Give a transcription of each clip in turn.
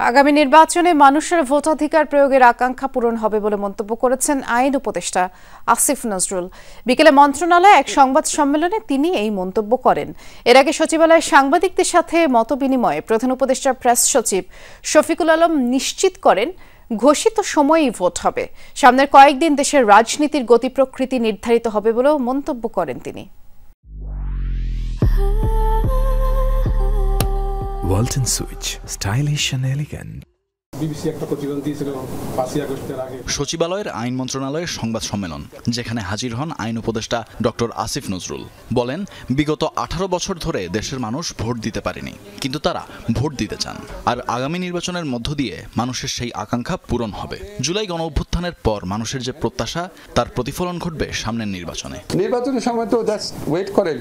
আগামী নির্বাচনে মানুষের ভোটাধিকার প্রয়োগের আকাঙ্ক্ষা পূরণ হবে বলে মন্তব্য করেছেন আইন উপদেষ্টা আসিফ নজরুল। বিকেলে মন্ত্রণালয়ে এক সংবাদ সম্মেলনে তিনি এই মন্তব্য করেন। এর আগে সচিবালয়ে সাংবাদিকদের সাথে মতবিনিময়ে প্রধান উপদেষ্টার প্রেস সচিব শফিকুল আলম নিশ্চিত করেন ঘোষিত সময়েই ভোট হবে। সামনের কয়েকদিন দেশের রাজনীতির গতি প্রকৃতি নির্ধারিত হবে বলেও মন্তব্য করেন তিনি। Walton switch, stylish and elegant. সচিবালয়ের আইন মন্ত্রণালয়ের সংবাদ সম্মেলন, যেখানে হাজির হন আইন উপদেষ্টা ডক্টর আসিফ নজরুল। বলেন, বিগত 18 বছর ধরে দেশের মানুষ ভোট দিতে পারেনি, কিন্তু তারা ভোট দিতে চান। আর আগামী নির্বাচনের মধ্য দিয়ে মানুষের সেই আকাঙ্ক্ষা পূরণ হবে। জুলাই গণঅভ্যুত্থানের পর মানুষের যে প্রত্যাশা, তার প্রতিফলন ঘটবে সামনের নির্বাচনে। নির্বাচনের সময় তো জাস্ট ওয়েট করেন,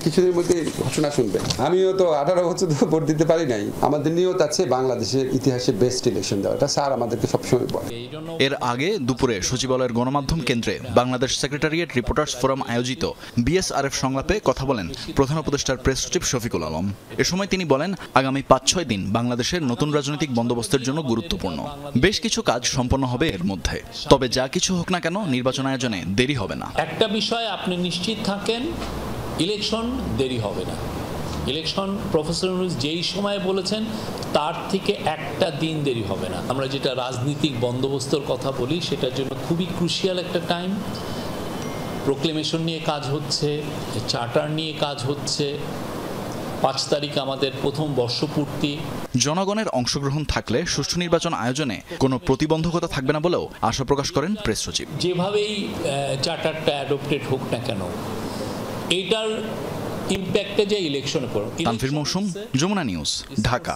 কিছুদিনের মধ্যে ঘোষণা শুনবেন। আমিও তো 18 বছর ধরে ভোট দিতে পারি নাই। আমাদের নিয়ত আছে বাংলাদেশের ইতিহাসে বেস্ট ইলেকশন দেওয়া। এটা স্যার আমাদেরকে সবসময় বলে। এর আগে দুপুরে সচিবালয়ের গণমাধ্যম কেন্দ্রে বাংলাদেশ সেক্রেটারিয়েট রিপোর্টার্স ফোরাম আয়োজিত বিএসআরএফ সংলাপে কথা বলেন প্রধান উপদেষ্টার প্রেস সচিব শফিকুল আলম। এ সময় তিনি বলেন, আগামী 5-6 দিন বাংলাদেশের নতুন রাজনৈতিক বন্দোবস্তের জন্য গুরুত্বপূর্ণ। বেশ কিছু কাজ সম্পন্ন হবে এর মধ্যে। তবে যা কিছু হোক না কেন, নির্বাচন আয়োজনে দেরি হবে না। একটা বিষয় আপনি নিশ্চিত থাকেন, ইলেকশন দেরি হবে না। ইলেকশন প্রফেসর ইউনূস যেই সময় বলেছেন তার থেকে একটা দিন দেরি হবে না। আমরা যেটা রাজনৈতিক বন্দোবস্তর কথা বলি, সেটার জন্য খুবই ক্রুশিয়াল একটা টাইম। প্রোক্লেমেশন নিয়ে কাজ হচ্ছে, চার্টার নিয়ে কাজ হচ্ছে। 5 তারিখ আমাদের প্রথম বর্ষপূর্তি। জনগণের অংশগ্রহণ থাকলে সুষ্ঠু নির্বাচন আয়োজনে কোনো প্রতিবন্ধকতা থাকবে না বলেও আশা প্রকাশ করেন প্রেস সচিব। যেভাবেই চার্টারটা অ্যাডপ্টেড হোক না কেন, এইটার ইম্প্যাক্টে যে ইলেকশনে পড়ে। তানভীর মৌসুম, যমুনা নিউজ, ঢাকা।